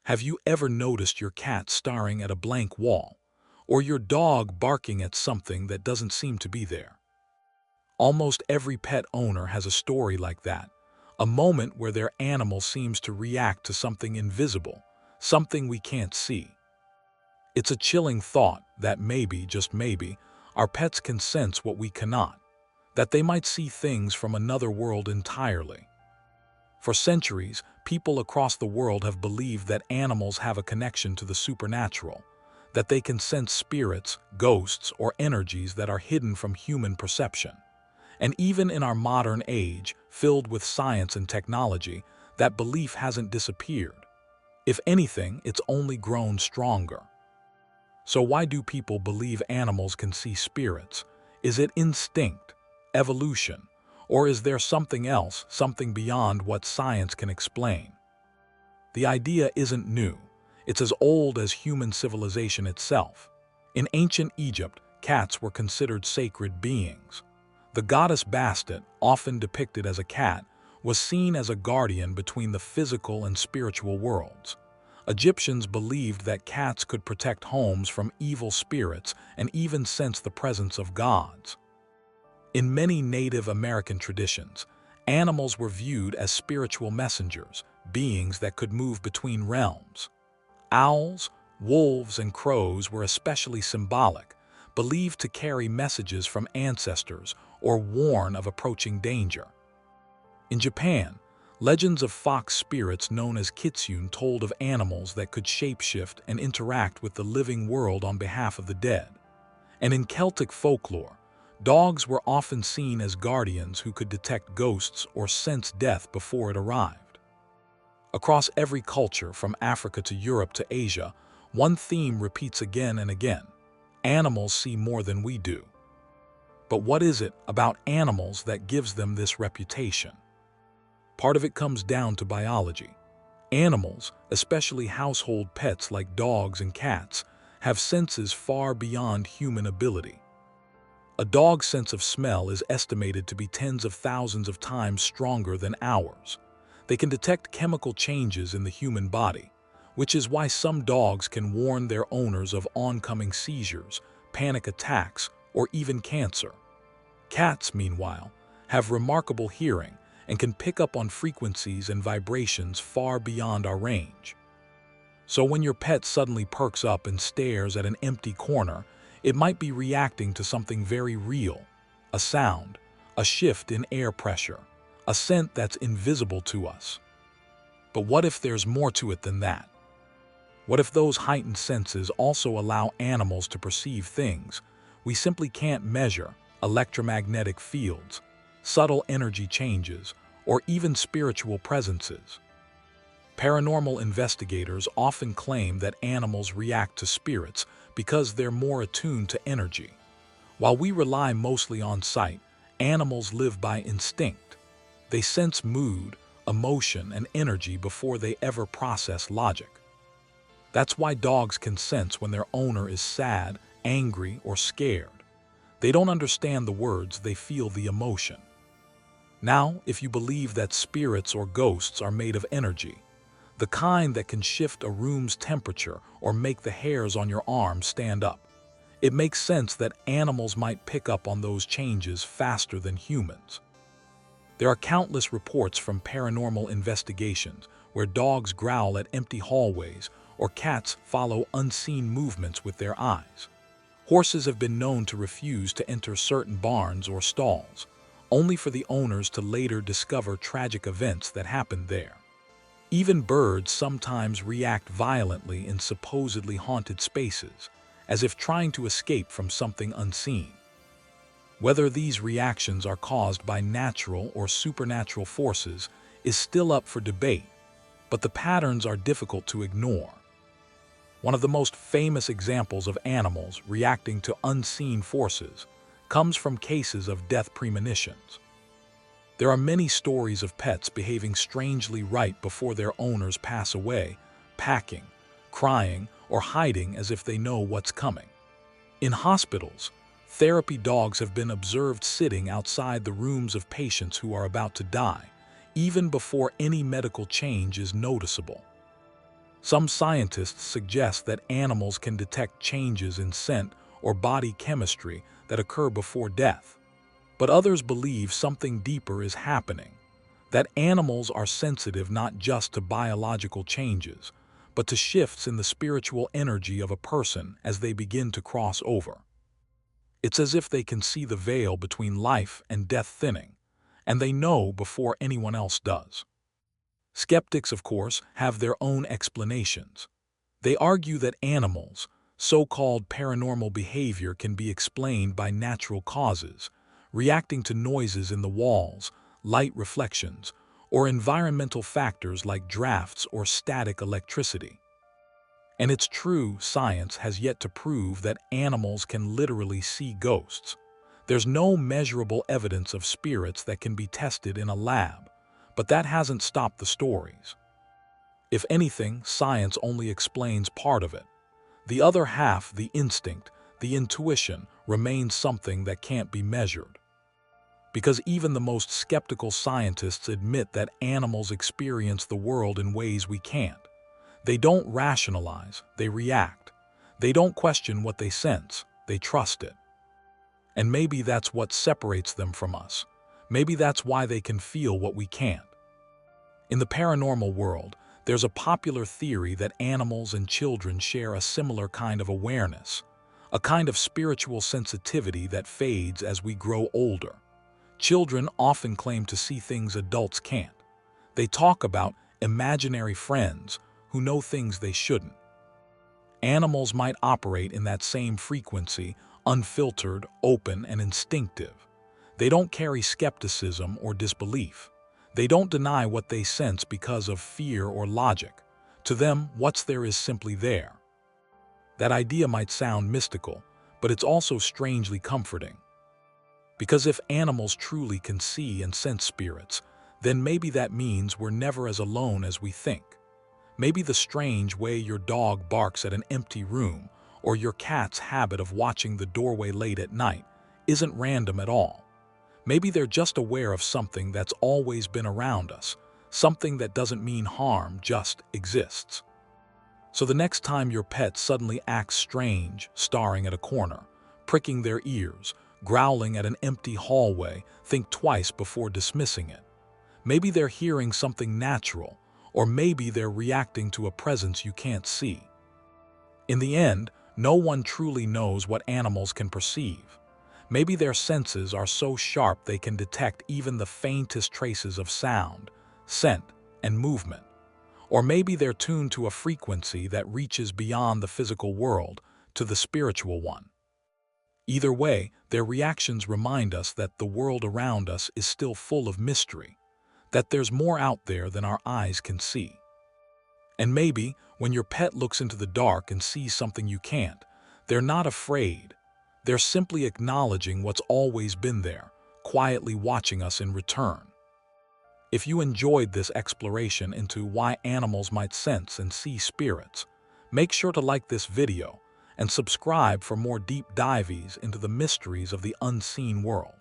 Have you ever noticed your cat staring at a blank wall, or your dog barking at something that doesn't seem to be there? Almost every pet owner has a story like that, a moment where their animal seems to react to something invisible, something we can't see. It's a chilling thought that maybe, just maybe, our pets can sense what we cannot, that they might see things from another world entirely. For centuries, people across the world have believed that animals have a connection to the supernatural, that they can sense spirits, ghosts, or energies that are hidden from human perception. And even in our modern age, filled with science and technology, that belief hasn't disappeared. If anything, it's only grown stronger. So why do people believe animals can see spirits? Is it instinct, evolution, or is there something else, something beyond what science can explain? The idea isn't new. It's as old as human civilization itself. In ancient Egypt, cats were considered sacred beings. The goddess Bastet, often depicted as a cat, was seen as a guardian between the physical and spiritual worlds. Egyptians believed that cats could protect homes from evil spirits and even sense the presence of gods. In many Native American traditions, animals were viewed as spiritual messengers, beings that could move between realms. Owls, wolves, and crows were especially symbolic, believed to carry messages from ancestors or warn of approaching danger. In Japan, legends of fox spirits known as kitsune told of animals that could shapeshift and interact with the living world on behalf of the dead. And in Celtic folklore, dogs were often seen as guardians who could detect ghosts or sense death before it arrived. Across every culture, from Africa to Europe to Asia, one theme repeats again and again: animals see more than we do. But what is it about animals that gives them this reputation? Part of it comes down to biology. Animals, especially household pets like dogs and cats, have senses far beyond human ability. A dog's sense of smell is estimated to be tens of thousands of times stronger than ours. They can detect chemical changes in the human body, which is why some dogs can warn their owners of oncoming seizures, panic attacks, or even cancer. Cats, meanwhile, have remarkable hearing and can pick up on frequencies and vibrations far beyond our range. So when your pet suddenly perks up and stares at an empty corner, it might be reacting to something very real: a sound, a shift in air pressure, a scent that's invisible to us. But what if there's more to it than that? What if those heightened senses also allow animals to perceive things we simply can't measure: electromagnetic fields, subtle energy changes, or even spiritual presences? Paranormal investigators often claim that animals react to spirits because they're more attuned to energy. While we rely mostly on sight, animals live by instinct. They sense mood, emotion, and energy before they ever process logic. That's why dogs can sense when their owner is sad, angry, or scared. They don't understand the words, they feel the emotion. Now, if you believe that spirits or ghosts are made of energy, the kind that can shift a room's temperature or make the hairs on your arm stand up, it makes sense that animals might pick up on those changes faster than humans. There are countless reports from paranormal investigations where dogs growl at empty hallways or cats follow unseen movements with their eyes. Horses have been known to refuse to enter certain barns or stalls, only for the owners to later discover tragic events that happened there. Even birds sometimes react violently in supposedly haunted spaces, as if trying to escape from something unseen. Whether these reactions are caused by natural or supernatural forces is still up for debate, but the patterns are difficult to ignore. One of the most famous examples of animals reacting to unseen forces comes from cases of death premonitions. There are many stories of pets behaving strangely right before their owners pass away, packing, crying, or hiding as if they know what's coming. In hospitals, therapy dogs have been observed sitting outside the rooms of patients who are about to die, even before any medical change is noticeable. Some scientists suggest that animals can detect changes in scent or body chemistry that occur before death. But others believe something deeper is happening, that animals are sensitive not just to biological changes, but to shifts in the spiritual energy of a person as they begin to cross over. It's as if they can see the veil between life and death thinning, and they know before anyone else does. Skeptics, of course, have their own explanations. They argue that animals' so-called paranormal behavior can be explained by natural causes, reacting to noises in the walls, light reflections, or environmental factors like drafts or static electricity. And it's true, science has yet to prove that animals can literally see ghosts. There's no measurable evidence of spirits that can be tested in a lab, but that hasn't stopped the stories. If anything, science only explains part of it. The other half, the instinct, the intuition, remains something that can't be measured. Because even the most skeptical scientists admit that animals experience the world in ways we can't. They don't rationalize, they react. They don't question what they sense, they trust it. And maybe that's what separates them from us. Maybe that's why they can feel what we can't. In the paranormal world, there's a popular theory that animals and children share a similar kind of awareness, a kind of spiritual sensitivity that fades as we grow older. Children often claim to see things adults can't. They talk about imaginary friends who know things they shouldn't. Animals might operate in that same frequency, unfiltered, open, and instinctive. They don't carry skepticism or disbelief. They don't deny what they sense because of fear or logic. To them, what's there is simply there. That idea might sound mystical, but it's also strangely comforting. Because if animals truly can see and sense spirits, then maybe that means we're never as alone as we think. Maybe the strange way your dog barks at an empty room, or your cat's habit of watching the doorway late at night, isn't random at all. Maybe they're just aware of something that's always been around us, something that doesn't mean harm, just exists. So the next time your pet suddenly acts strange, staring at a corner, pricking their ears, growling at an empty hallway, think twice before dismissing it. Maybe they're hearing something natural, or maybe they're reacting to a presence you can't see. In the end, no one truly knows what animals can perceive. Maybe their senses are so sharp they can detect even the faintest traces of sound, scent, and movement. Or maybe they're tuned to a frequency that reaches beyond the physical world to the spiritual one. Either way, their reactions remind us that the world around us is still full of mystery, that there's more out there than our eyes can see. And maybe, when your pet looks into the dark and sees something you can't, they're not afraid. They're simply acknowledging what's always been there, quietly watching us in return. If you enjoyed this exploration into why animals might sense and see spirits, make sure to like this video and subscribe for more deep dives into the mysteries of the unseen world.